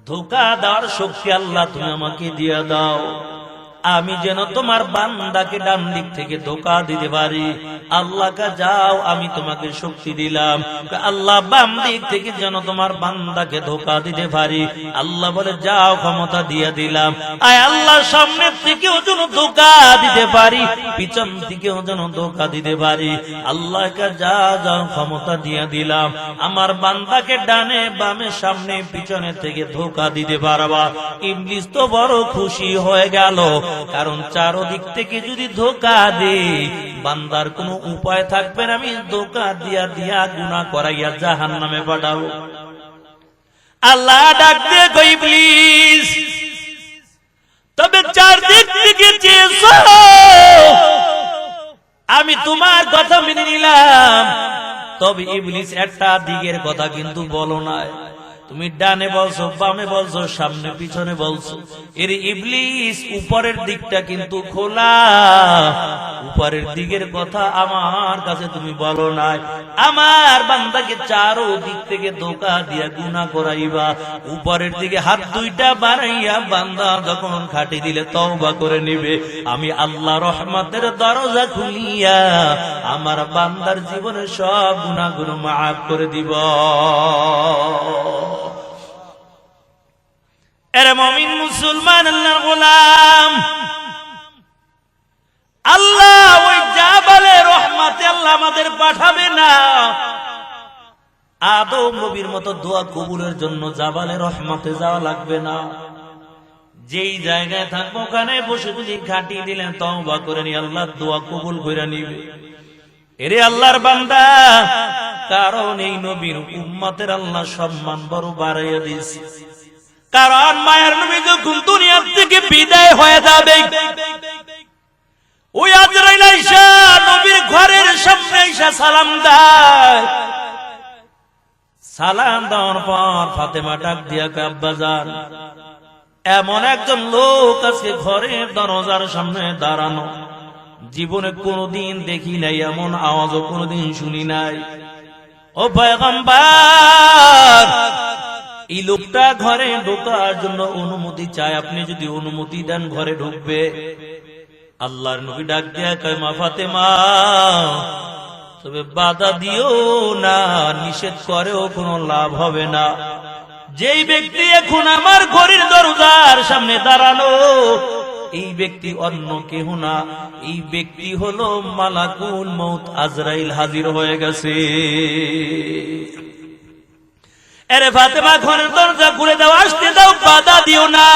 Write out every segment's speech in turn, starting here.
ধোঁকা দেওয়ার শক্তি আল্লাহ তুমি আমাকে দিয়ে দাও, আমি যেন তোমার বান্দাকে ডান দিক থেকে ধোঁকা দিতে পারি। আল্লাহ কা যাও, আমি তোমাকে শক্তি দিলাম, আল্লাহ বাম দিক থেকে যেন তোমার বান্দাকে ধোঁকা দিতে পারি। আল্লাহ বলে যাও, ক্ষমতা দিয়ে দিলাম। আয় আল্লাহ সামনের থেকেও যেন ধোঁকা দিতে পারি, পিছন থেকেও যেন ধোঁকা দিতে পারি। আল্লাহ কা যাও, ক্ষমতা দিয়ে দিলাম, আমার বান্দাকে ডানে বামে সামনে পিছনে থেকে ধোঁকা দিতে পারবা। ইবলিস তো বড় খুশি হয়ে গেল, কারণ চারদিক থেকে যদি ধোঁকা দেই বান্দার কোনো উপায় থাকবে না, আমি ধোঁকা দিয়া দিয়া গুনাহ করাইয়া জাহান্নামে পাঠাবো। আল্লাহ ডাক দিয়ে কই, ইবলিস তবে চারদিক থেকে চেয়েছো, আমি তোমার কথা মেনে নিলাম, তবে ইবলিস একটা দিকের কথা কিন্তু বলো না। তুমি ডানে বলছো, বামে বলছো, সামনে পিছনে বলছো, এর ইবলিস উপরের দিকটা কিন্তু খোলা, উপরের দিকের কথা আমার কাছে তুমি বলো নাই। আমার বান্দাকে চারো দিক থেকে ধোঁকা দিয়া গুনাহ করাইবা, উপরের দিকে হাত দুইটা বাড়াইয়া বান্দা যখন খাটি দিলে তওবা করে নিবে, আমি আল্লাহ রহমতের দরজা খুলিয়া আমার বান্দার জীবনের সব গুনাহগুলো মাফ করে দিব। এরে মুমিন মুসলমান আল্লাহর গোলাম, আল্লাহ ওই জাবালে রহমতে আল্লাহ আমাদের পাঠাবে না। আদম নবীর মতো দোয়া কবুলের জন্য জাবালে রহমতে যাওয়া লাগবে না। যেই জায়গায় থাকবো ওখানে বসে যদি ঘাটি দিলেন তওবা করে নি, আল্লাহ দোয়া কবুল করে নিবে। এরে আল্লাহর বান্দা, কারণ এই নবীর উম্মতের আল্লাহ সম্মান বড় বাড়াইয়া দিয়েছে। কারণ মায়ের নবী যখন দুনিয়ার থেকে বিদায় হয়ে যাবে, ওই আজরাইল আইসা নবীর ঘরের সামনে আইসা সালাম দেয়। সালাম দেওয়ার পর ফাতেমা ডাক দিয়া কয়, আব্বাজান, এমন একজন লোক আজকে ঘরের দরজার সামনে দাঁড়ানো, জীবনে কোনোদিন দেখি নাই, এমন আওয়াজও কোনোদিন শুনি নাই। ও পয়গম্বর, এই লোকটা ঘরে ঢোকার জন্য অনুমতি চায়, আপনি যদি অনুমতি দেন ঘরে ঢুকবে। আল্লাহর নবী ডাক দেয়া কয়, মা ফাতেমা, তবে বাধা দিও না, নিষেধ করেও কোনো লাভ হবে না। যেই ব্যক্তি এখন আমার ঘরের দরজার সামনে দাঁড়ানো, এই ব্যক্তি অন্য কেহ না, এই ব্যক্তি হলো মালাকুল মউত আজরাইল, হাজির হয়ে গেছে। এরে ফাতেমা, ঘরের দরজা খুলে দাও, আসতে দাও, বাধা দিও না।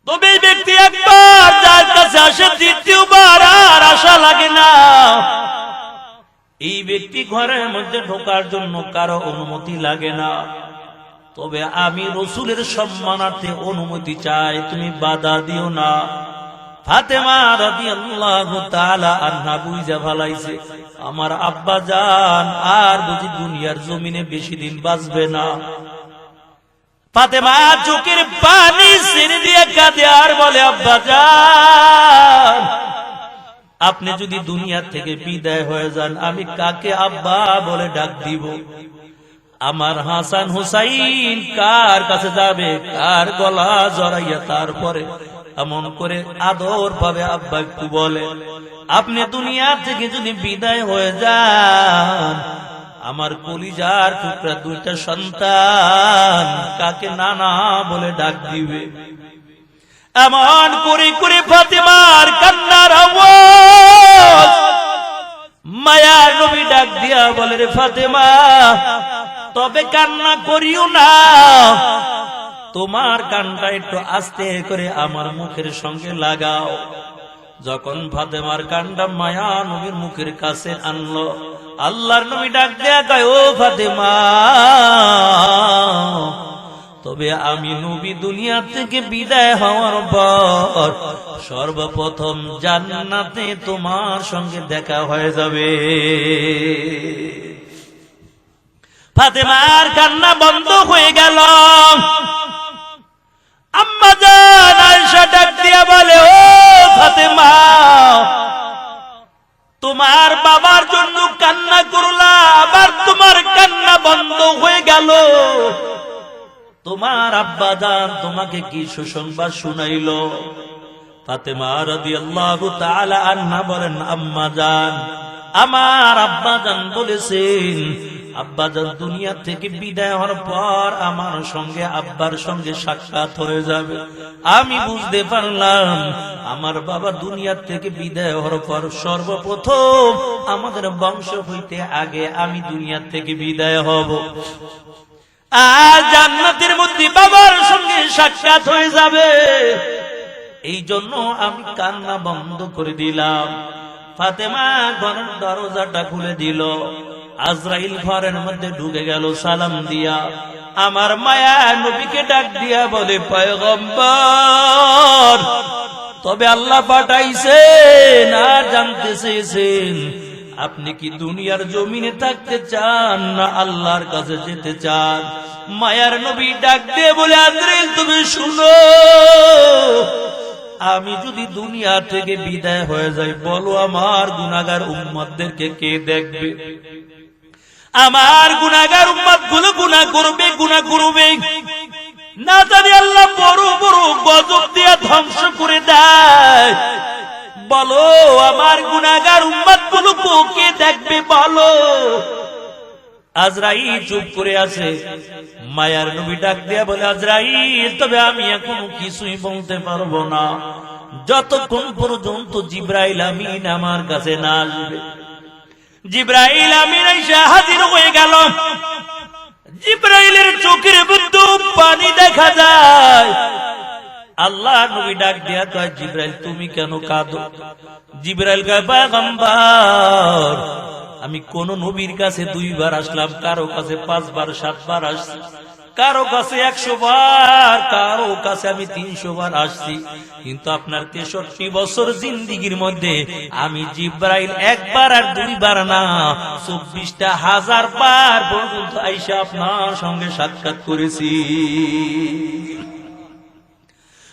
তবে এই ব্যক্তি একবার যার কাছে আসে, দ্বিতীয়বার আর আশা লাগে না। এই ব্যক্তি ঘরের মধ্যে ঢোকার জন্য কারো অনুমতি লাগে না, তবে আমি রাসূলের সম্মানার্থে অনুমতি চাই, তুমি বাধা দিও না। ফাতেমা রাদিয়াল্লাহু তাআলা আনহা বুঝা ফেলাইছে, আমার আব্বা জান আর বুঝি দুনিয়ার জমিনে বেশি দিন বাঁচবে না। ফাতেমা চোখের পানি ছেড়ে দিয়ে কাঁদে আর বলে, আব্বা জান, আপনি যদি দুনিয়া থেকে বিদায় হয়ে যান, আমি কাকে আব্বা বলে ডাক দিব? আমার হাসান হুসাইন কার কাছে যাবে, কার গলা জড়াইয়া তারপরে এমন করে আদর পাবে আব্বা একটু বলে? আপনি দুনিয়া থেকে যদি বিদায় হয়ে যান, আমার কলিজার টুকরা দুইটা সন্তান কাকে নানা বলে ডাক দিবে? এমন করে করে ফাতেমার কান্নার আওয়াজ মায়ার নবী ডাক দিয়া বলে, রে ফাতেমা, তবে কান্না করিও না, তোমার কানটা একটু আস্তে করে আমার মুখের সঙ্গে লাগাও। যখন ফাতেমার কানটা মায়া নবীর মুখের কাছে আনলো, আল্লাহর নবী ডাক দেয়া কয়, ও ফাতেমা, তবে আমি নবী দুনিয়া থেকে বিদায় হওয়ার পর সর্বপ্রথম জান্নাতে তোমার সঙ্গে দেখা হয়ে যাবে। ফাতেমার কান্না বন্ধ হয়ে গেল। আম্মা জান আয়েশা ডাক দিয়া বলে, ও ফাতেমা, তোমার বাবার জন্য কান্না করলা, আবার তোমার কান্না বন্ধ হয়ে গেল, তোমার আব্বাজান তোমাকে কি সুসংবাদ শুনাইলো? ফাতেমা রাদিয়াল্লাহু তাআলা আনহা বলেন, আম্মাজান, আমার আব্বাজান বলেছেন, আব্বাজান দুনিয়া থেকে বিদায় হওয়ার পর আমার সঙ্গে আব্বার সঙ্গে সাক্ষাৎ হয়ে যাবে। আমি বুঝতে পারলাম আমার বাবা দুনিয়া থেকে বিদায় হওয়ার পর সর্বপ্রথম আমাদের বংশ হইতে আগে আমি দুনিয়া থেকে বিদায় হব। আর জান্নাতের মধ্যে বাবার সঙ্গে সাক্ষাৎ হয়ে যাবে। এই জন্য আমি কান্না বন্ধ করে দিলাম। ফাতেমা ঘরের দরজাটা খুলে দিল। আজরাইল ঘরের মধ্যে ঢুকে গেল সালাম দিয়া। আমার মায়া নবীকে ডাক দিয়া বলে, পয়গম্বর, তবে আল্লাহ পাঠাইছেন আর জানতে চেয়েছেন আপনি কি দুনিয়ার জমিনে থাকতে চান না আল্লাহর কাছে যেতে চান? মায়ার নবী ডাক দিয়ে বলে, আজরাইল তুমি শুনো, আমি যদি দুনিয়া থেকে বিদায় হয়ে যাই, বলো আমার গুনাহগার উম্মতদেরকে কে দেখবে? আমার গুনাহগার উম্মত গুলো গুনাহ করবে না জানি আল্লাহ বড় বড় গজব দিয়ে ধ্বংস করে দেয়। বলো আমার গুনাহগার উম্মত গুলো কে দেখবে বলো? আজরাইল চুপ করে আছে। মায়ার নবী ডাক দিয়া বলে, আজরাইল, তবে আমি এখনো কিছুই বলতে পারবো না যতক্ষণ পর্যন্ত জিবরাইল আমিন আমার কাছে না আসবে। জিবরাইল আমিন এসে হাজির হয়ে গেল। জিবরাইলের চোখের মধ্যে পানি দেখা যায়। আল্লাহ নবী ডাক দিয়া কয়, জিবরাইল তুমি কেন কাঁদো? জিবরাইল কয়, পয়গম্বর, আমি কোন নবীর কাছে 2 বার আসলাম, কারো কাছে 5 বার 7 বার আসছি, কারো কাছে 100 বার, কারো কাছে আমি 300 বার আসছি, কিন্তু আপনার 63 বছর জিন্দেগীর মধ্যে আমি জিবরাইল 1 বার আর 2 বার না 24টা হাজার বার পর্যন্ত আইসা আপনার সঙ্গে সাক্ষাৎ করেছি।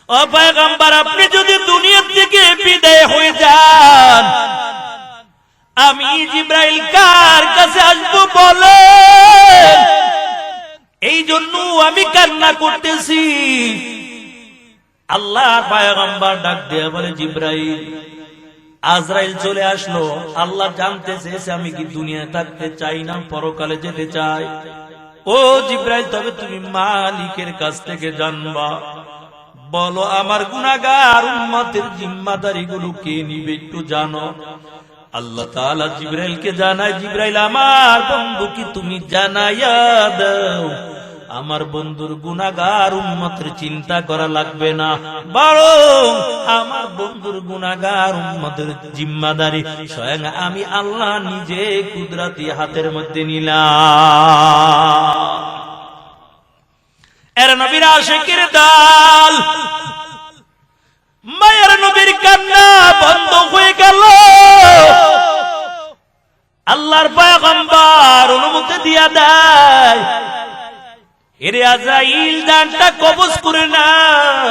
ও পয়গম্বর, আপনি যদি দুনিয়া থেকে বিদায় হয়ে যান, আমি জিবরাইল কার কাছে আসবো বলেন? এই জন্য আমি কান্না করতেছি। আল্লাহর পয়গম্বর ডাক দিয়ে বলে, জিবরাইল, আজরাইল চলে আসলো। আল্লাহ জানতে চেয়েছে আমি কি দুনিয়া থাকতে চাই না পরকালে যেতে চাই। ও জিবরাইল, তবে তুমি মালিকের কাছ থেকে জানবা, বলো আমার গুনাহগার উম্মতের জিম্মাদারি গুলো কে নিবে একটু জানো। আল্লাহ তাআলা জিবরাইলকে জানায়, জিবরাইল, আমার বন্ধু কি তুমি জানাইয়া দাও, আমার বন্ধুর গুনাহগার উম্মতের চিন্তা করা লাগবে না, বরং আমার বন্ধুর গুনাহগার উম্মতের জিম্মাদারি স্বয়ং আমি আল্লাহ নিজে কুদরতি হাতের মধ্যে নিলাম। এর নবীর আশিকের দল, মায়ের নবীর কান্না বন্ধ হয়ে গেল। আল্লাহর পয়গম্বর অনুমতি দিয়া দেয়, এরে আজরাইল, জানটা কবজ করে নাও,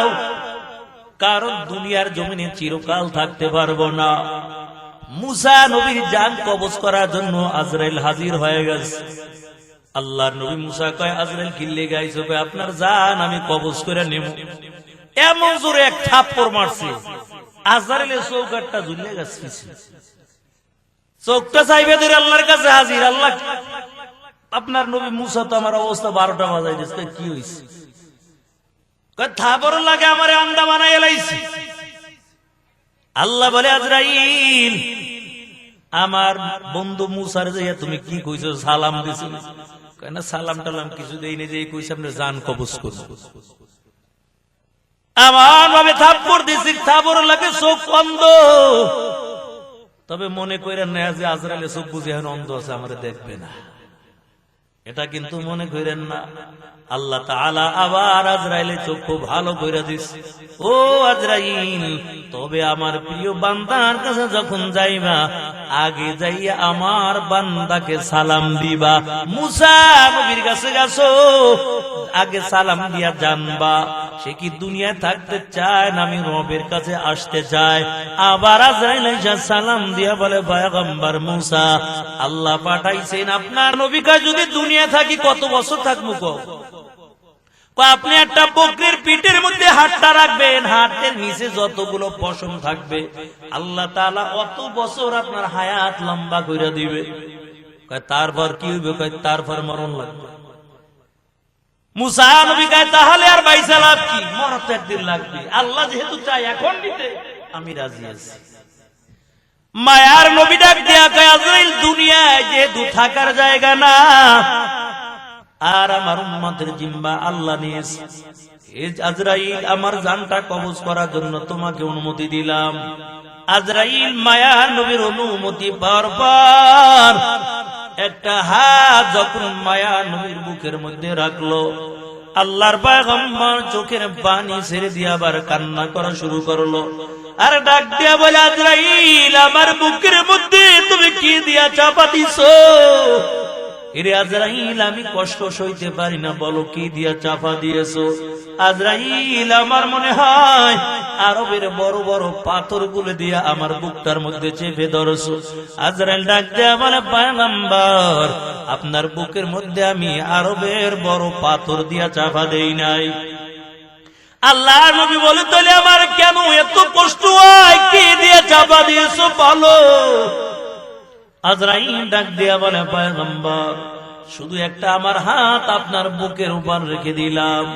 কারণ দুনিয়ার জমিনে চিরকাল থাকতে পারবো না। মুসা নবীর জান কবজ করার জন্য আজরাইল হাজির হয়ে গেছে। আল্লাহর নবী মুসা কয়, আজরাইল কিল্লে গাইছো? কয়, আপনার জান আমি কবজ করে নেব। এমন জোরে এক থাপ্পড় মারছে, আজরাইলের চৌকাটটা ঝুলে গেছে, চোখটা চাইবে ধরে আল্লাহর কাছে হাজির। আল্লাহ, আপনার নবী মুসা তো আমার অবস্থা 12টা বাজাই দিচ্ছে, কি হয়েছে? থাপড় লাগে আমারে আন্দা বানাই এলাইছি। আল্লাহ বলে, আজরাইল, আমার বন্ধু মুসার যে তুমি কি কইছো, সালাম দিছো? কয় না, সালাম টালাম কিছু দেইনি, যে কইছে আপনি জান কবজ করুন। আমার ভাবে থাপ্পড় দিছি, থাপড় লাগে চোখ অন্ধ। তবে মনে করেন না যে আজরাইলের চোখ বুঝে এখন অন্ধ আছে, আমারে দেখবে না, এটা কিন্তু মনে করেন না। আল্লাহ তাআলা আবার আজরাইলের চোখ খুব ভালো করে দিছে। ও আজরাইল, তবে আমার প্রিয় বান্দার কাছে যখন যাইবা, আগে যাইয়া আমার বান্দাকে সালাম দিবা। মুসা নবীর কাছে গেছো, আগে সালাম দিয়া জানবা সে কি দুনিয়ায় থাকতে চায় না আমি রবের কাছে আসতে চায়। আবার আজরাইল এসে সালাম দিয়া বলে, পয়গম্বর মুসা, আল্লাহ পাঠাইছেন আপনার নবীকে, যদি দুনিয়া থাকি কত বছর থাকবো? আপনি একটা বকরির পিঠের মধ্যে হাতটা রাখবেন, হাতের নিচে যতগুলো পশম থাকবে আল্লাহ তাআলা অত বছর আপনার হায়াত লম্বা করে দিবে। তারপর কি হইবে? তারপর মরণ লাগবে। মুসা নবী কয় তাহলে আর বাইসা লাভ কি? মরণ তো একদিন লাগবে। আল্লাহ যেহেতু চাই এখন নিতে, আমি রাজি আছি। মায়ার নবী ডাক দিয়া কয় আজরাইল দুনিয়ায় যেহেতু থাকার জায়গা না, আর আমার উম্মতের জিম্মা আল্লাহ নিয়েছে, আজরাইল আমার জানটা কবজ করার জন্য তোমাকে অনুমতি দিলাম। আজরাইল মায়া নবীর অনুমতি পাওয়ার পর একটা হাত যখন মায়া নবীর বুকের মধ্যে রাখলো, আল্লাহর পয়গম্বর চোখের পানি ছেড়ে দিয়ে আবার কান্না করা শুরু করলো। আর ডাক দিয়া বলে আজরাইল আমার বুকের মধ্যে তুমি কি দিয়া চাপা দিছো? এরে আজরাইল আমি কষ্ট সইতে পারি না, বলো কি দিয়া চাপা দিয়েছো? আজরাইল আমার মনে হয় আরবের বড় বড় পাথর গুলো দিয়া আমার বুকটার মধ্যে চেপে ধরছো। আজরাইল ডাক দেয়া বলে পয়গম্বর আপনার বুকের মধ্যে আমি আরবের বড় পাথর দিয়া চাপা দেই নাই। আল্লাহর নবী বলে তাহলে আমার কেন এত কষ্ট হয়? কি দিয়া চাপা দিয়েছো বলো? আজরাইল ডাক দিয়া বলে পয়গম্বর শুধু একটা আমার হাত আপনার বুকের উপর রেখে দিলাম।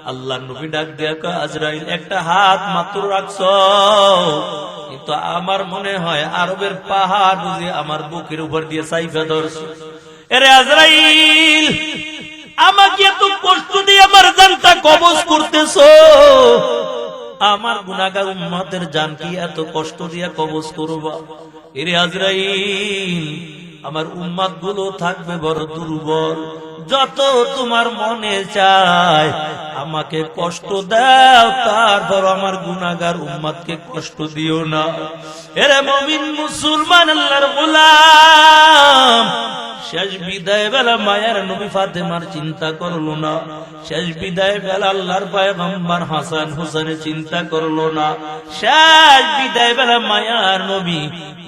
আল্লাহর নবী ডাক দিয়া কয় আজরাইল একটা হাত মাত্র রাখছো, কিন্তু আমার মনে হয় আরবের পাহাড় বুঝে আমার বুকের উপর দিয়ে সাইফা ধরছো। এরে আজরাইল আমাকে এত কষ্ট দিয়ে আমার জানটা কবজ করতেছো, আমার গুনাহগার উম্মতের জান কি এত কষ্ট দিয়ে কবজ করবা? এরে আজরাইল আমার উম্মত গুলো থাকবে বড় দুর্বল, যত তোমার মনে চায় আমাকে কষ্ট দাও, তারপর আমার গুনাহগার উম্মতকে কষ্ট দিও না। এরে মুমিন মুসলমান আল্লাহর গোলাম, শেষ বিদায় বেলা মায়ের নবী ফাতেমার চিন্তা করলো না, শেষ বিদায় বেলা আল্লাহর পয়গম্বর হাসান হোসেনের চিন্তা করলো না, শেষ বিদায় বেলা মায়ার নবী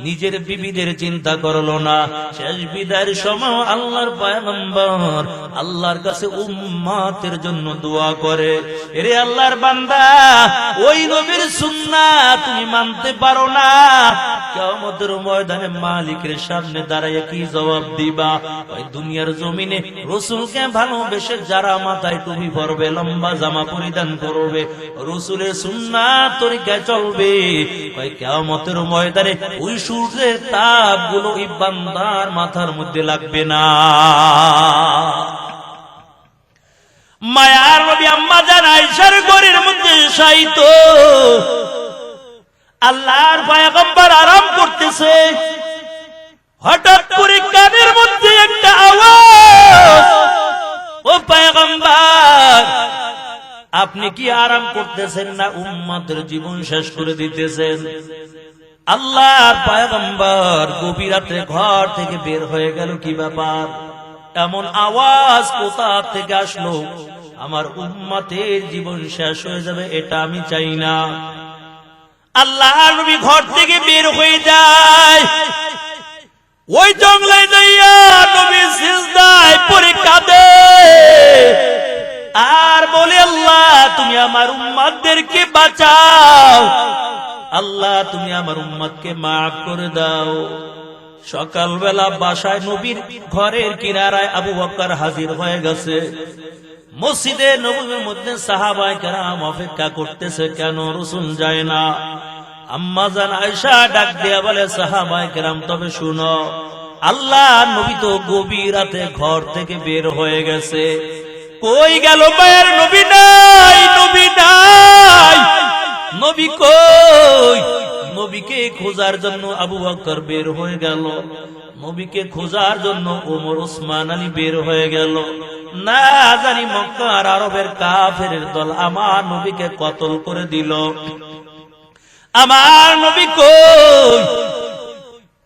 নিজের বিবিদের চিন্তা করলো না। শেষ বিদায়ের সময় আল্লাহর পয়গম্বর আল্লাহর কাছে উম্মতের জন্য দোয়া করে। এরে আল্লাহর বান্দা, ওই নবীর সুন্নাত তুমি মানতে পারো না, কিয়ামতের ময়দানে মালিকের সামনে দাঁড়ায় কি জবাব দিবা? ওই দুনিয়ার জমিনে রাসূলকে ভালোবেসে যারা মাথায় টুপি পরবে, লম্বা জামা পরিধান করবে, রাসূলের সুন্নাত তরিকায় চলবে, ওই কিয়ামতের ময়দানে ওই সূর্যের তাপ গুলো এই বান্দার মাথার মধ্যে লাগবে না। মায়ার নবী আম্মা জান আয়েশার ঘরের মধ্যে শায়িত, আল্লাহর পয়গম্বর আরাম করতেছে, হঠাৎ করে কানের মধ্যে একটা আওয়াজ, ও পয়গম্বর আপনি কি আরাম করতেছেন না উম্মতের জীবন শেষ করে দিতেছেন? আল্লাহর পয়গম্বর গভীর রাতে ঘর থেকে বের হয়ে গেল, কি ব্যাপার? এমন আওয়াজ কোথা থেকে আসলো? আমার উম্মতের জীবন শেষ হয়ে যাবে, এটা আমি চাই না। আল্লাহর নবী ঘর থেকে বের হয়ে যায়, ওই জঙ্গলে যাইয়া নবী সিজদায় পড়ে কাঁদে আর বলে আল্লাহ তুমি আমার উম্মতদেরকে বাঁচাও, আল্লাহ তুমি আমার উম্মতকে মাফ করে দাও। সকালবেলা বাসায় নবীর ঘরের কিনারায় আবু বকর হাজির হয়ে গেছে। মসজিদে নববীর মধ্যে সাহাবায়ে কেরাম অপেক্ষা করতেছে, কেন রাসূল যায় না? আম্মা জান আয়েশা ডাক দিয়া বলে সাহাবায়ে কেরাম তবে শুনো, আল্লাহ নবী তো গভীর রাতে ঘর থেকে বের হয়ে গেছে, কই গেল? মায়ের নবী নাই, নবী নাই, নবী কই? নবীকে খোঁজার জন্য আবু বকর বের হয়ে গেল, নবীকে খোঁজার জন্য ওমর ওসমান আলী বের হয়ে গেল, না জানি মক্কার আরবের কাফেরের দল আমার নবীকে কতল করে দিল। আমার নবী কই?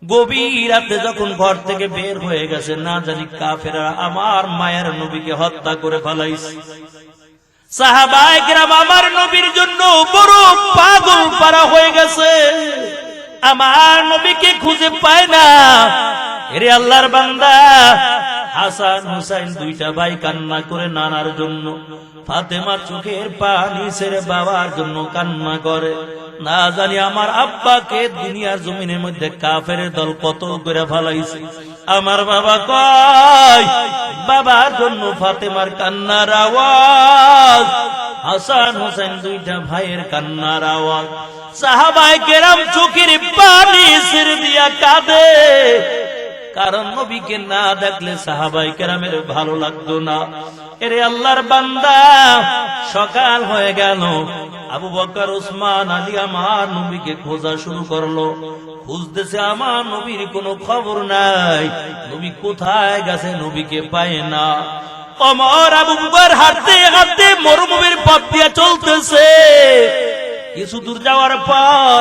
গভীর রাতে যখন ঘর থেকে বের হয়ে গেছে, না জানি কাফেররা আমার মায়ের নবীকে হত্যা করে ফেলাইছে। সাহাবায়ে কেরাম আমার নবীর জন্য বড় পাগল পারা হয়ে গেছে, আমার নবীকে খুঁজে পায় না। এরে আল্লাহর বান্দা, হাসান হুসাইন দুইটা ভাই কান্না করে নানার জন্য, ফাতেমা চোখের পানি ছেড়ে বাবার জন্য কান্না করে। না জানি আমার আব্বাকে দুনিয়ার জমিনের মধ্যে কাফেরের দল কত করে ফেলাইছে। আমার বাবা কয় বাবার জন্য ফাতেমার কান্নার আওয়াজ, হাসান হোসেন দুইটা ভাইয়ের কান্নার আওয়াজ। সাহাবায়ে কেরাম চোখের পানি ছেড়ে দিয়া কাঁদে, কারণ নবীকে না দেখলে সাহাবায়ে কেরামের ভালো লাগতো না। এরে আল্লাহর বান্দা, সকাল হয়ে গেল, আবু বকর ওসমান আলী আমার নবীকে খোঁজা শুরু করলো। খুঁজতেছে, আমার নবীর কোনো খবর নাই, নবী কোথায় গেছে, নবীকে পায় না। ওমর আবু বকর হাঁটতে হাঁটতে মরুভূমির পথ দিয়ে চলতেছে। কিছু দূর যাওয়ার পর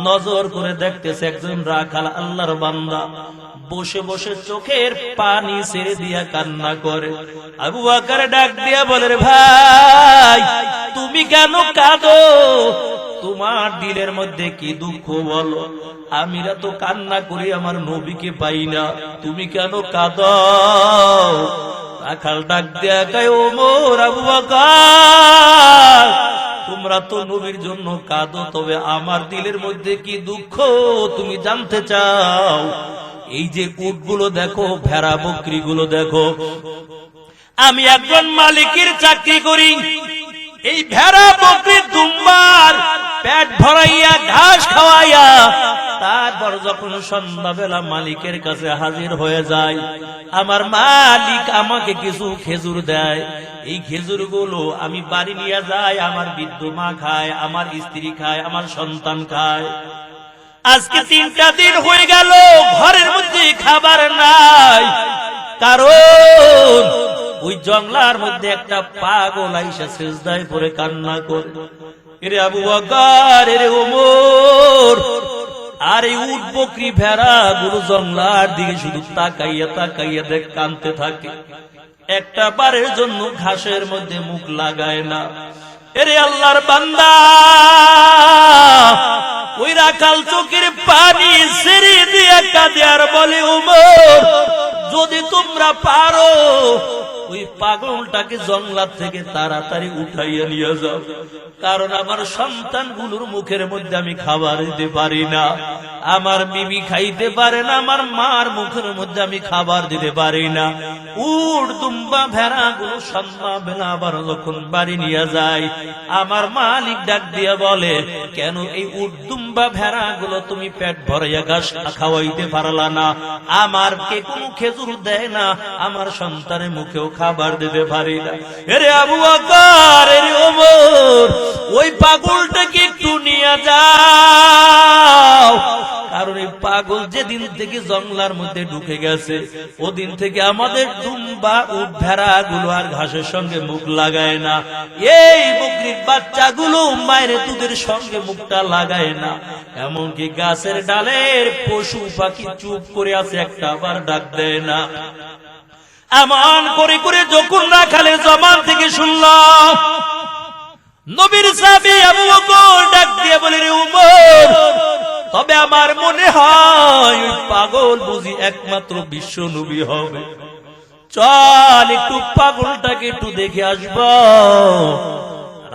নজর করে দেখতেছে একজন রাখাল আল্লাহর বান্দা বসে বসে চোখের পানি ছেড়ে দিয়া কান্না করে। আবু বকর ডাক দিয়া বলে, রে ভাই তুমি কেন কাঁদো? তোমার দিলের মধ্যে কি দুঃখ বলো? আমিরা তো কান্না করি আমার নবীকে পাই না, তুমি কেন কাঁদো? রাখাল ডাক দিয়া কয়, ওমর আবু বকর তোমরা তো নবীর জন্য কাঁদো, তবে আমার দিলের মধ্যে কি দুঃখ তুমি জানতে চাও? এই যে উটগুলো দেখো, ভেড়া বকরিগুলো দেখো, আমি একজন মালিকের চাকরি করি। এই ভেড়া বকরি দুম্বার পেট ভরাইয়া ঘাস খাওয়াইয়া তারপর যখন সন্ধ্যাবেলা মালিকের কাছে হাজির হয়ে যায়, আমার মালিক আমাকে কিছু খেজুর দেয়। এই খেজুর গুলো আমি বাড়ি নিয়ে যাই, আমার বৃদ্ধ মা খায়, আমার স্ত্রী খায়, আমার সন্তান খায়। আজকে 3টা দিন হয়ে গেল, ঘরের মধ্যে খাবার নাই, কারণ ওই জঙ্গলার মধ্যে একটা পাগল আইসা সিজদায় পড়ে কান্না করে। এরে আবু বকর, এরে ওমর, আর এই উট বকরি ভেড়া গুলো জঙ্গলার দিকে শুধু তাকাইয়া তাকাইয়া দেখ কাঁদতে থাকে, একটা বারের জন্য ঘাসের মধ্যে মুখ লাগায় না। এরে আল্লাহর বান্দা, ওই রাখাল চোখের পানি ছেড়ে দিয়ে কাঁদে আর বলে, ওমর যদি তোমরা পারো ওই পাগলটাকে জঙ্গলা থেকে তাড়াতাড়ি উঠাইয়া নিয়ে যাও, কারণ আমার সন্তানগুলোর মুখের মধ্যে আমি খাবার দিতে পারি না, আমার বিবি খাইতে পারে না, আমার মার মুখের মধ্যে আমি খাবার দিতে পারি না। উট দুম্বা ভেড়া গুলো সন্ধ্যাবেলা আবার যখন বাড়ি নিয়ে যায়, আমার মালিক ডাক দিয়া বলে, কেন এই উট দুম্বা ভেড়া গুলো তুমি পেট ভরাইয়া ঘাস খাওয়াইতে পারলা না? আমার কে কোনো খেজুর দেয় না, আমার সন্তানের মুখেও খাবার দিতে পারি না। এরে আবু বকর, এরে ওমর, ওই পাগলটাকে একটু নিয়ে যাও, কারণ এই পাগল যেদিন থেকে জঙ্গলার মধ্যে ঢুকে গেছে, ওদিন থেকে আমাদের দুম্বা উট ভেড়া গুলো আর ঘাসের সঙ্গে মুখ লাগায় না। এই বকরির বাচ্চাগুলো মায়ের দুধের সঙ্গে মুখটা লাগায় না, এমনকি গাছের ডালের পশু পাখি চুপ করে আছে, একটা আবার ডাক দেয় না। এমন করে করে যখন রাখালের জবান থেকে শুনলাম, নবীর সাহাবী আবু বকর ডাক দিয়ে বলে, রে ওমর, তবে আমার মনে হয় ওই পাগল বুঝি একমাত্র বিশ্ব নবী হবে, চল একটু পাগলটাকে একটু দেখে আসব।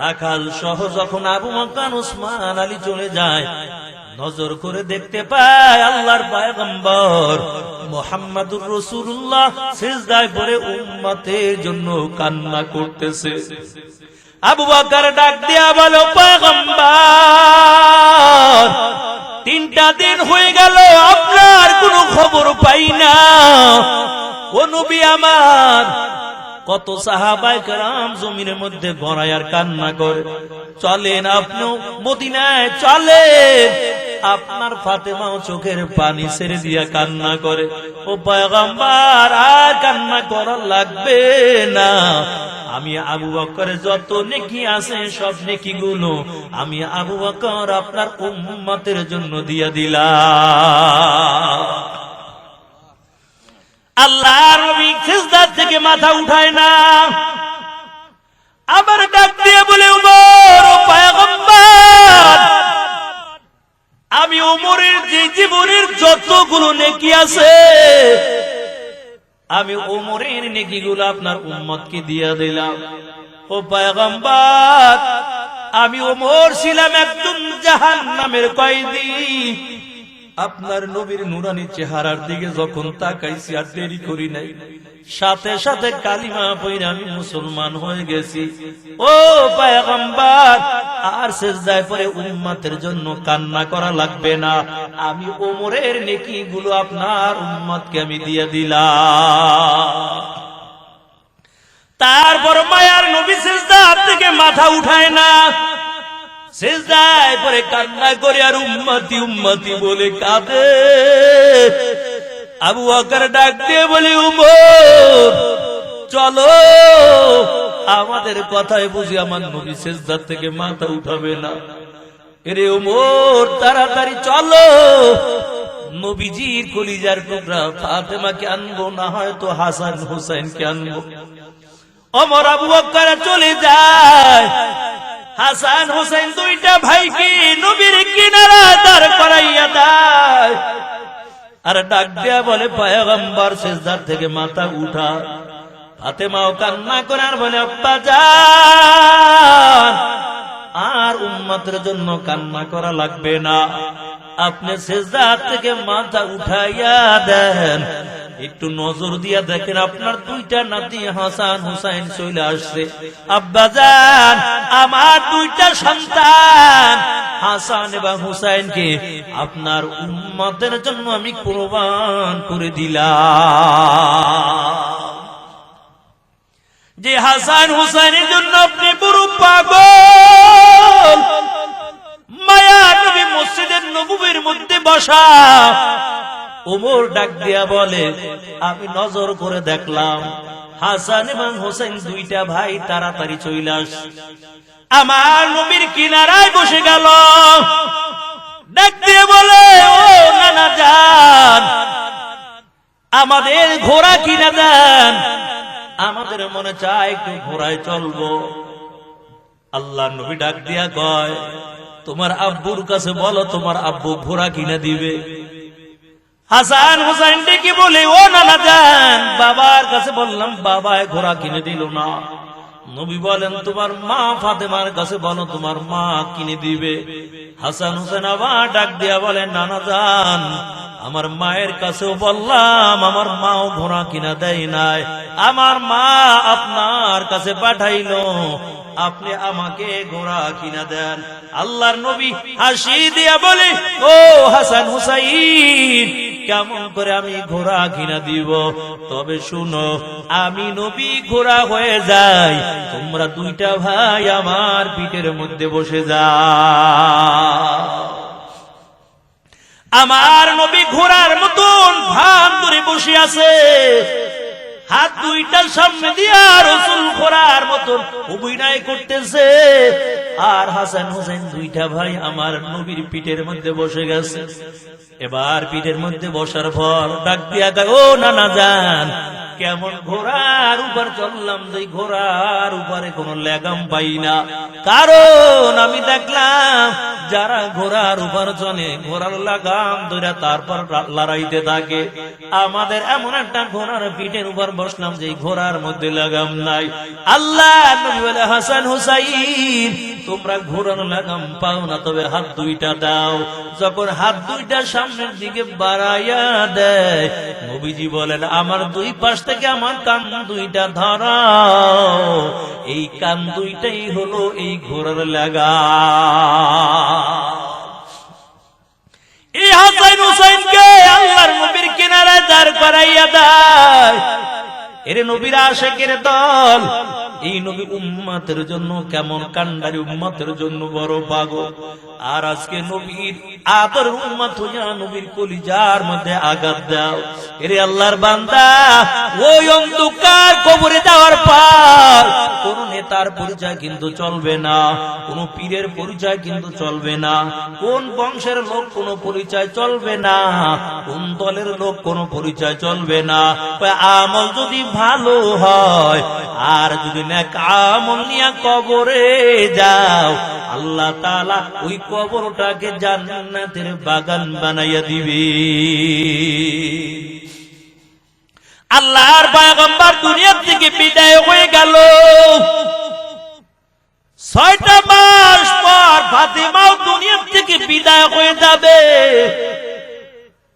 রাখাল সহ যখন আবু বকর ওসমান আলী চলে যায়, নজর করে দেখতে পায় আল্লাহর পয়গম্বর মুহাম্মদুর রাসূলুল্লাহ সিজদায় পড়ে উম্মতের জন্য কান্না করতেছে। আবু বকর ডাক দিয়া বলো, পয়গম্বর 3টা দিন হয়ে গেল আপনার কোনো খবর পাই না। ও নবী আমার, কত সাহাবায়ে কেরাম জমিনের মধ্যে গড়াইয়ার কান্না করে, চলেন আপনি মদিনায় চলেন। আপনার ফাতেমাও চোখের পানি ছেড়ে দিয়া কান্না করে। ও পয়গম্বর, আর কান্না করা লাগবে না, আমি আবু বকরের যত নেকি আছে সব নেকি গুলো আমি আবু বকর আপনার উম্মতের জন্য দিয়া দিলাম। আল্লাহর নবী সিজদা থেকে মাথা উঠায় না, আবার ডাক দিয়ে বলে, ওমর, ও পয়গম্বর, আমি ওমরের যে জীবনের যতগুলো নেকি আছে আমি ওমরের নেকিগুলো আপনার উম্মতকে দিয়ে দিলাম। ও পয়গম্বর, আমি ওমর ছিলাম একজন জাহান্নামের কয়েদি। আপনার নবীর নুরানি চেহারার দিকে যখন তাকাইছি আর দেরি করি নাই, সাথে সাথে কালিমা পড়ে আমি মুসলমান হয়ে গেছি। ও পয়গম্বর, আর সিজদায় পড়ে উম্মতের জন্য কান্না করা লাগবে না, আমি ওমরের নেকিগুলো আপনার উম্মতকে আমি দিয়ে দিলাম। তারপর মায়ার নবী সিজদা থেকে মাথা উঠায় না, সিজদায় পড়ে কান্না করে আর উম্মতি উম্মতি বলে কাঁদে। আবু বকর ডাক দিয়ে বলে, উমর চলো, আমাদের কথায় বুঝি আমার নবী সিজদা থেকে মাথা উঠাবে না। এরে উমর তাড়াতাড়ি চলো, নবীজির কলিজার টুকরা ফাতেমাকে আনবো, না হয়তো হাসান হুসাইনকে আনবো। ওমর আবু বকর চলে যায়। হাসান হুসাইন দুইটা ভাইকে নবীর কিনারা দাঁড় করাইয়া দেয় আর ডাক দেয়া বলে, পয়গম্বর সিজদার থেকে মাথা উঠা। ফাতেমাও কান্না করে আর বলে, আব্বা জান, আর উম্মতের জন্য কান্না করা লাগবে না, আপনি সিজদার থেকে মাথা উঠাইয়া দেন। একটু নজর দিয়া দেখেন, আপনার দুইটা নাতি হাসান হুসাইন চলে আসছে। আব্বাজান, আমার দুইটা সন্তান হাসান এবং হুসাইনকে আপনার উম্মতের জন্য আমি কুরবান করে দিলাম। যে হাসান হুসাইনের জন্য আপনি বড় পাগল, মায়া নবী মসজিদের নববীর মধ্যে বসা। ওমর ডাক দিয়া বলে, আমি নজর করে দেখলাম হাসান এবং হোসেন দুইটা ভাই তাড়াতাড়ি চলে আসে, আমার নবীর কিনারায় বসে গেল। ডাক দিয়ে বলে, ও নানা জান, আমাদের ঘোড়া কিনা দেন, আমাদের মনে চায় একটু ঘোড়ায় চলবো। আল্লাহ নবী ডাক দিয়া কয়, তোমার আব্বুর কাছে বলো, তোমার আব্বু ঘোড়া কিনে দিবে। হাসান হুসাইন ডেকে বলে, ও নানা জান, বাবার কাছে বললাম, বাবা ঘোড়া কিনে দিল না। নবী বলেন, তোমার মা ফাতেমার কাছে বলো, তোমার মা কিনে দিবে। হাসান হুসাইন আবার ডাক দিয়া বলেন, নানা জান, আমার মায়ের কাছেও বললাম, আমার মাও ঘোড়া কিনা দেয় নাই, আমার মা আপনার কাছে পাঠাইলো, আপনি আমাকে ঘোড়া কিনা দেন। আল্লাহর নবী হাসি দিয়া বলে, ও হাসান হুসাইন, কেমন করে আমি ঘোড়া কিনা দিব? তবে শুনো, আমি নবী ঘোড়া হয়ে যাই, তোমরা দুইটা ভাই আমার পিঠের মধ্যে বসে যাও। আমার নবী ঘোড়ার মতন ভান ধরে বসে আছে, হাত দুইটার সামনে দিয়া রাসূল ঘোড়ার মতন অভিনয় করতেছে, আর হাসান হুসাইন দুইটা ভাই আমার নবীর পিঠের মধ্যে বসে গেছে। এবার পিঠের মধ্যে বসার পর ডাক দিয়া কয়, ও নানা জান, কেমন ঘোড়ার উপর চললাম, যে ঘোড়ার উপরে কোনো লেগাম পাই না। কারণ আমি দেখলাম যারা ঘোড়ার উপর চলে, ঘোড়ার লাগাম ধরে তারপর লড়াইতে থাকে। আমাদের এমন একটা ঘোড়ার পিঠের উপর বসলাম যে ঘোড়ার মধ্যে লাগাম নাই। আল্লাহ নবী বলে, হাসান হুসাইন, তোমরা ঘোড়ার লাগাম পাও না, তবে হাত দুইটা দাও। যখন হাত দুইটা সামনের দিকে বাড়াইয়া দেয়, নবীজি বলেন, আমার দুই পাশ থেকে আমার কান দুইটা ধরাও, এই কান দুইটাই হলো এই ঘোড়ার লাগাম। এই হাসান হুসাইনকে আল্লাহর নবীর কিনারায় দাঁড় করাইয়া দেয়। এর নবীর আশিকের দল, এই নবী উম্মতের জন্য কেমন কান্ডারি, উম্মতের জন্য বড় পাগল। আর আজকে নবীর আদর উম্মত হইয়া নবীর কলিজার মধ্যে আঘাত দাও। এরে আল্লাহর বান্দা, ওই অন্ধকার কবরে যাওয়ার পর কোন নেতার পরিচয় কিন্তু চলবে না, কোন পীরের পরিচয় কিন্তু চলবে না, কোন বংশের লোক কোন পরিচয় চলবে না, কোন দলের লোক কোন পরিচয় চলবে না। আমল যদি ভালো হয় আর যদি নেক আমল নিয়ে কবরে যাও, আল্লাহ তাআলা ওই কবরটাকে জান্নাতের বাগান বানাইয়া দিবে। আল্লাহর পয়গম্বর দুনিয়া থেকে বিদায় হয়ে গেল। 6টা মাস পর ফাতেমাও দুনিয়া থেকে বিদায় হয়ে যাবে।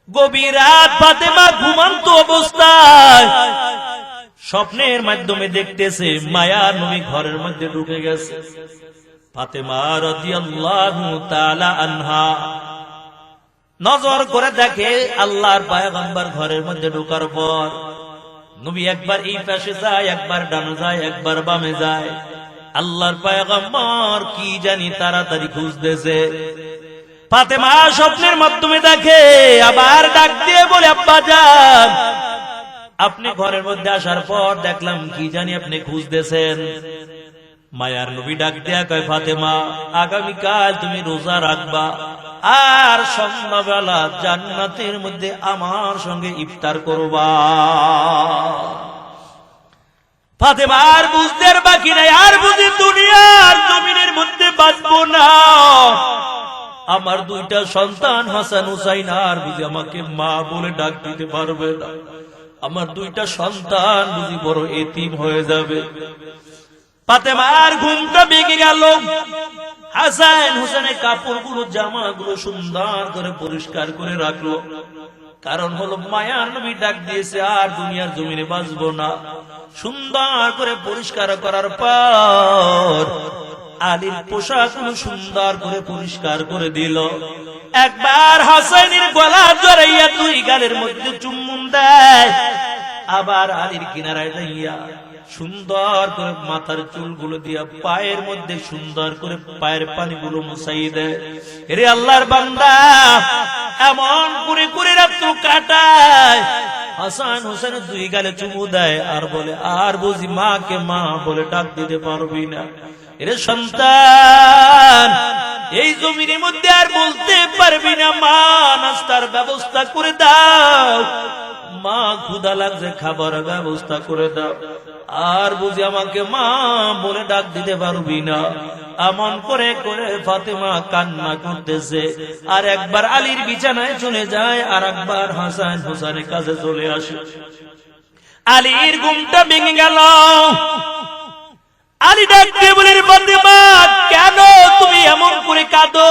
গভীর রাত ফাতেমা ঘুমন্ত অবস্থায় স্বপ্নের মাধ্যমে দেখতেছে মায়ার নবী ঘরের মধ্যে ঢুকে গেছে। ফাতেমা রাদিয়াল্লাহু তাআলা আনহা নজর করে দেখে আল্লাহর পয়গম্বর ঘরের মধ্যে ঢোকার পর নবী একবার এই পাশে যায়, একবার ডানে যায়, একবার বামে যায়। আল্লাহর পয়গম্বর কি জানি তাড়াতাড়ি খুঁজতেছে। ফাতেমা স্বপ্নের মাধ্যমে দেখে, আবার ডাক দিয়ে বলে, আব্বা যান, আপনি ঘরের মধ্যে আসার পর দেখলাম কি জানি আপনি খুঁজতেছেন। মায়ার নবী ডাক দেয়া কয়, ফাতেমা আগামীকাল তুমি রোজা রাখবা আর সন্ধ্যাবেলা জান্নাতের মধ্যে আমার সঙ্গে ইফতার করবা। ফাতেমা আর বুঝতে বাকি নাই, আর বুঝি দুনিয়ার জমিনের মধ্যে বাঁচবো না। আমার 2টা সন্তান হাসান হুসাইন আর বুঝি আমাকে মা বলে ডাক দিতে পারবে না। আমার 2টা সন্তান বুঝি বড় এতিম হয়ে যাবে। ফাতেমার ঘুমটা ভেঙে গেল। হাসান হুসাইনের কাপড়গুলো জামাগুলো সুন্দর করে পরিষ্কার করে রাখলো। কারণ হলো মায়ার নবী ডাক দিয়েছে আর দুনিয়ার জমিনে বাঁচবো না। সুন্দর করে পরিষ্কার করার পর আলীর পোশাকগুলো সুন্দর করে পরিষ্কার করে দিল। একবার হাসানের গলা জড়াইয়া 2 গালের মধ্যে চুম্বন দেয়, আবার আলীর কিনারায় যাইয়া সুন্দর করে মাথার চুলগুলো দিয়া পায়ের মধ্যে সুন্দর করে পায়ের পানিগুলো মুছাই দেয়। রে আল্লাহর বান্দা, এমন করে করে রাত্র কাটায়। হাসান হোসেন 2 গালে চুমু দেয় আর বলে, আর বুঝি মাকে মা বলে ডাক দিতে পারবি না? এরে সন্তান, এই জমিনের মধ্যে আর বলতে পারবি না মা নাস্তার ব্যবস্থা করে দাও, মা ক্ষুধা লাগছে খাবার ব্যবস্থা করে দাও, আর বুঝি আমাকে মা বলে ডাক দিতে পারবি না? এমন করে করে ফাতেমা কান্না করতেছে। আর একবার আলীর বিছানায় চলে যায়, আর একবার হাসান হোসেনের কাছে চলে আসে। আলীর ঘুমটা ভেঙে গেল। আলী ডাক দিয়ে বলে, ফাতেমা কেন তুমি এমন করে কাঁদো?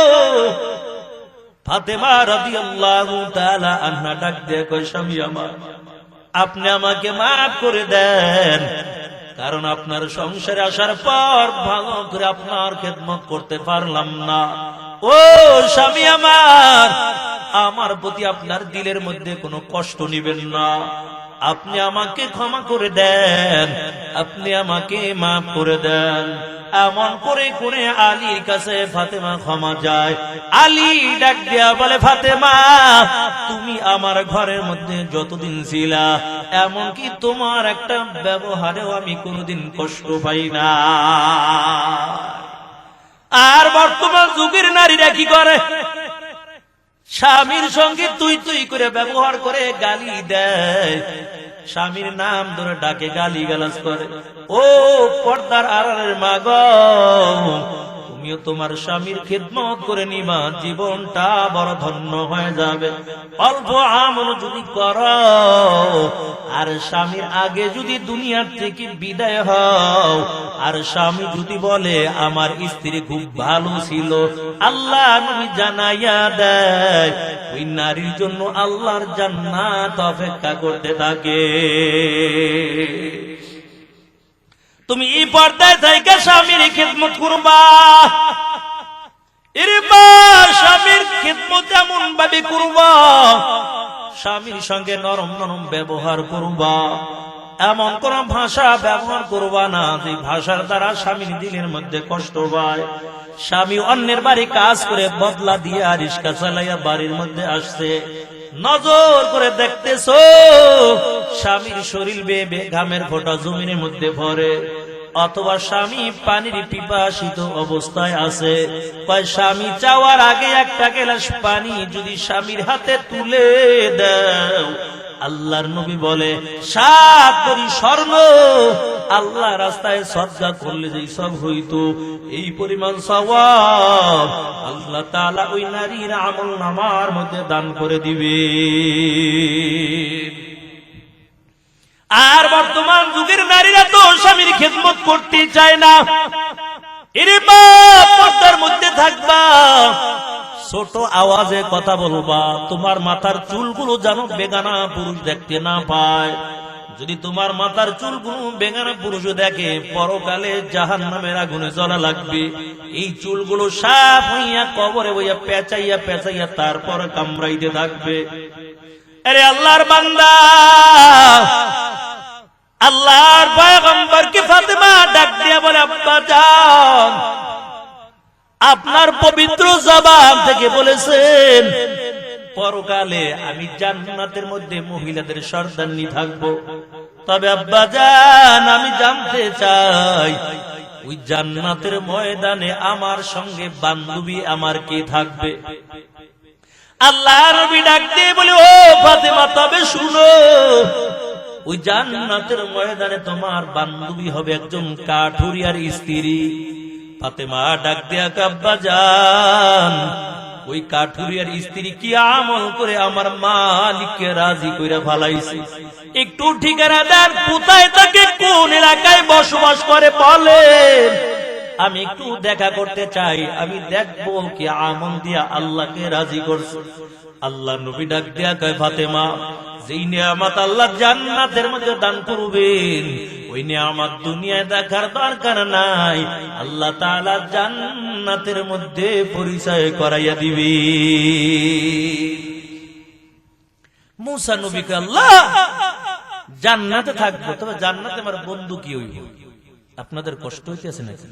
ফাতেমা রাদিয়াল্লাহু তাআলা আনহা ডাক দিয়ে কয়, স্বামী আমার, আপনি আমাকে মাফ করে দেন, কারণ আপনার সংসারে আসার পর ভালো করে আপনার খেদমত করতে পারলাম না। ও স্বামী আমার, আমার প্রতি আপনার দিলের মধ্যে কোনো কষ্ট নিবেন না, আপনি আমাকে ক্ষমা করে দেন, আপনি আমাকে মাফ করে দেন। এমন করে করে আলীর কাছে ফাতেমা ক্ষমা যায়। আলী ডাক দিয়া বলে, ফাতেমা তুমি আমার ঘরের মধ্যে যতদিন ছিলা, এমনকি তোমার একটা ব্যবহারেও আমি কোনোদিন কষ্ট পাই না। আর বর্তমান যুগের নারীরা কি করে? স্বামীর সঙ্গে তুই তুই করে ব্যবহার করে গালি দেয়, স্বামীর নাম ধরে ডাকে গালি গালাজ করে। ও পর্দার আড়ালের মা গো, তুমিও তোমার স্বামীর খেদমত করে নিবা, জীবনটা বড় ধন্য হয়ে যাবে। অল্প আমল যদি করো আর স্বামীর আগে যদি দুনিয়ার থেকে বিদায় হও, আর স্বামী যদি বলে আমার স্ত্রী খুব ভালো ছিল, আল্লাহ নবী জানাইয়া দেয় ওই নারীর জন্য আল্লাহর জান্নাত অপেক্ষা করতে থাকে। তুমি এই পর্দায় থেকে স্বামীর খেদমত করবা। এর মা, স্বামীর খেদমত এমন ভাবে করবা, স্বামীর সঙ্গে নরম নরম ব্যবহার করবা, এমন কোন ভাষা ব্যবহার করবা না যে ভাষার দ্বারা স্বামীর দিলের মধ্যে কষ্ট পায়। স্বামী অন্যের বাড়ি কাজ করে বদলা দিয়ে রিস্কা চালাইয়া বাড়ির মধ্যে আসছে, নজর করে দেখতেছো স্বামীর শরীর বেয়ে বেয়ে ঘামের ফোঁটা জমিনের মধ্যে ভরে, অথবা স্বামী পানির পিপাসিত অবস্থায় আছে, স্বামী চাওয়ার আগে একটা গ্লাস পানি যদি স্বামীর হাতে তুলে দাও, আল্লাহর নবী বলে 7 ভরি স্বর্ণ আল্লাহ রাস্তায় সদকা করলে যেই সব হইতো, এই পরিমাণ সওয়াব আল্লাহ তাআলা ওই নারীর আমলনামার মধ্যে দান করে দিবে। আর বর্তমান যুগের নারীরা তো স্বামীর খেদমত করতে চায় না। এরে বাপ, পর্দার মধ্যে থাকবা, ছোট আওয়াজে কথা বলবা, তোমার মাথার চুলগুলো যেন বেগানা পুরুষ দেখতে না পায়। যদি তোমার মাথার চুলগুলো বেগানা পুরুষ দেখে, পরকালে জাহান্নামের আগুনে জ্বলা লাগবে। এই চুলগুলো সাপ হইয়া কবরে বইয়া পেঁচাইয়া পেঁচাইয়া তারপর কামড়াইতে থাকবে। আরে আল্লাহর বান্দা, আল্লাহর পয়গম্বরকে ফাতেমা ডাক দিয়া বলে, আব্বা জান, আপনার পবিত্র জবান থেকে বলেছেন পরকালে আমি জান্নাতের মধ্যে মহিলাদের সর্দারনি থাকবো। তবে আব্বা জান, আমি জানতে চাই ওই জান্নাতের ময়দানে আমার সঙ্গে বান্ধবী আমার কে থাকবে? আল্লাহ নবী ডাক দিয়ে বলে, ও ফাতেমা, তবে শুনো, ওই জান্নাতের ময়দানে তোমার বান্ধবী হবে একজন কাঠুরিয়ার স্ত্রী। ফাতেমা ডাক দিয়া, আব্বা জান, ওই কাঠুরিয়ার স্ত্রী কি আমল করে আমার মালিককে রাজি কইরা ফালাইছে? একটু ঠিকানা দেন, কোথায় থাকে, কোন এলাকায় বসবাস করে বলেন, আমি একটু দেখা করতে চাই, আমি দেখবো কি আমল দিয়া আল্লাহকে রাজি করছে। আল্লাহ নবী ডাক দিয়া কয়, ফাতেমা, যেই নিয়ামত আল্লাহ জান্নাতের মধ্যে দান করবেন, ওই নিয়ামত দুনিয়ায় দেখার দরকার নাই, আল্লাহ তাআলা জান্নাতের মধ্যে পরিচয় করাইয়া দিবে। মুসা নবীকে আল্লাহ জান্নাতে থাকবো, তবে জান্নাতে আমার বন্ধু কি হইব? আপনাদের কষ্ট হইতেছে নাকি?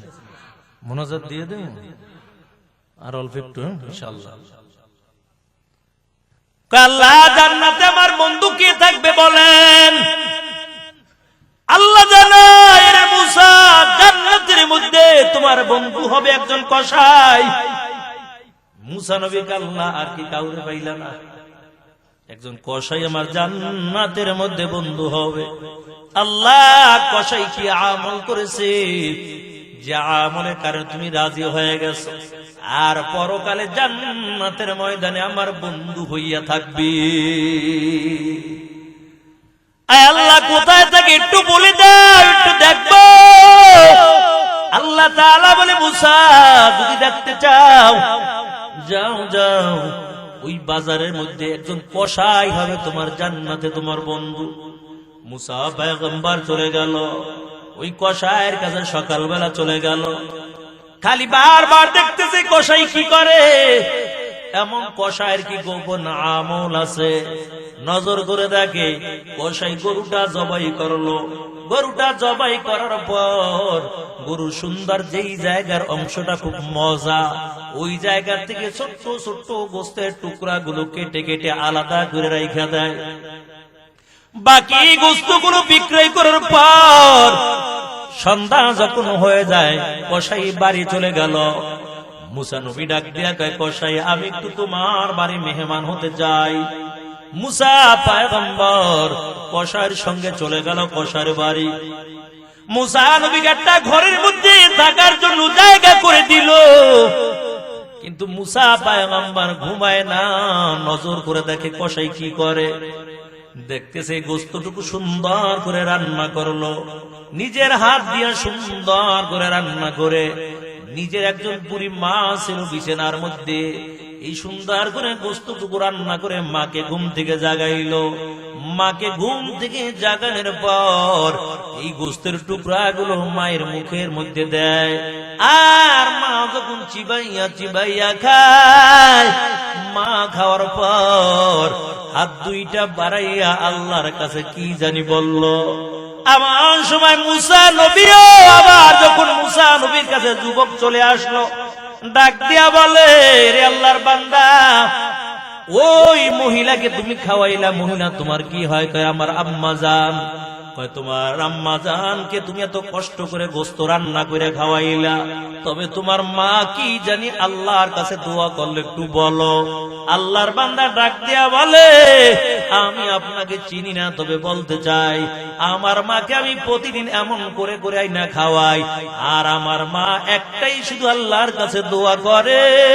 মোনাজাত দিয়ে দেন আর অল্প একটু, ইনশাআল্লাহ। আল্লাহ জান্নাতে আমার বন্ধু কে থাকবে বলেন? আল্লাহ জানায়, রে মুসা, জান্নাতের মধ্যে তোমার বন্ধু হবে একজন কসাই। মুসা নবী আল্লাহ আর কি কাউরে পাইলা না? একজন কসাই আমার জান্নাতের মধ্যে বন্ধু হবে। আল্লাহ, কসাই কি আমল করেছে যে আমলের কারণে তুমি রাজি হয়ে গেছো, আর পরকালে জান্নাতের ময়দানে আমার বন্ধু হইয়া থাকবে? আল্লাহ কোথায় থাকে একটু বলে দাও, একটু দেখবো। আল্লাহ তাআলা বলে, মুসা, যদি দেখতে চাও, যাও যাও, ওই বাজারের মধ্যে একজন কসাই হবে তোমার জান্নাতে তোমার বন্ধু। মুসা পয়গম্বর চলে গেল, ওই কসাইয়ের কাছে সকালবেলা চলে গেল, খালি বারবার দেখতেছে কসাই কি করে। এমন কসাইয়ের কি গোপন আমল আছে? নজর করে দেখে, কসাই গরুটা জবাই করলো। গরুটা জবাই করার পর গরু সুন্দর যেই জায়গার অংশটা খুব মজা, ওই জায়গা থেকে ছোট্ট ছোট্ট গোস্তের টুকরা গুলো কেটে কেটে আলাদা করে রাইখা দেয়। বাকি গোস্তগুলো বিক্রয় করার পর সন্ধ্যা যখন হয়ে যায়, কসাই বাড়ি চলে গেল। মুসা নবী ডাক দিয়া কয়, কসাই, আমি একটু তোমার বাড়ি মেহমান হতে যাই। মুসা পয়গম্বর কসাইয়ের সঙ্গে চলে গেল কসাইয়ের বাড়ি। মুসা নবী একটা ঘরের মধ্যে থাকার জন্য জায়গা করে দিল, কিন্তু মুসা পয়গম্বর ঘুমায় না, নজর করে দেখে কসাই কি করে। দেখতেছে গোস্তটুকু সুন্দর করে রান্না করলো, নিজের হাত দিয়ে সুন্দর করে রান্না করে। নিজের একজন বুড়ি মা ছিল বিছানার মধ্যে, এই সুন্দর করে গোস্তটুকু রান্না করে মাকে ঘুম থেকে জাগাইলো। মাকে ঘুম থেকে জাগানোর পর এই গোস্তের টুকরা গুলো মায়ের মুখের মধ্যে দেয়, আর মা যখন চিবাইয়া চিবাইয়া খায়, মা খাওয়ার পর হাত দুইটা বাড়াইয়া আল্লাহর কাছে কি জানি বলল। এমন সময় মুসা নবীও আবার যখন মুসা নবীর কাছে যুবক চলে আসলো, ডাক দিয়া বলে, রে আল্লাহর বান্দা, ওই মহিলাকে তুমি খাওয়াইলা, মহিলা তোমার কি হয়? কয়, আমার আম্মা জান। কয়, তোমার আম্মা জানকে তুমি এত কষ্ট করে গোস্ত রান্না করে খাওয়াইলা, তবে তোমার মা কি জানি আল্লাহর কাছে দোয়া করলে একটু বলো। আল্লাহর বান্দা ডাক দিয়া বলে, আমি আপনাকে চিনি না, তবে বলতে চাই, আমার মাকে আমি প্রতিদিন এমন করে করে আইনা খাওয়াই, আর আমার মা একটাই শুধু আল্লাহর কাছে দোয়া করে,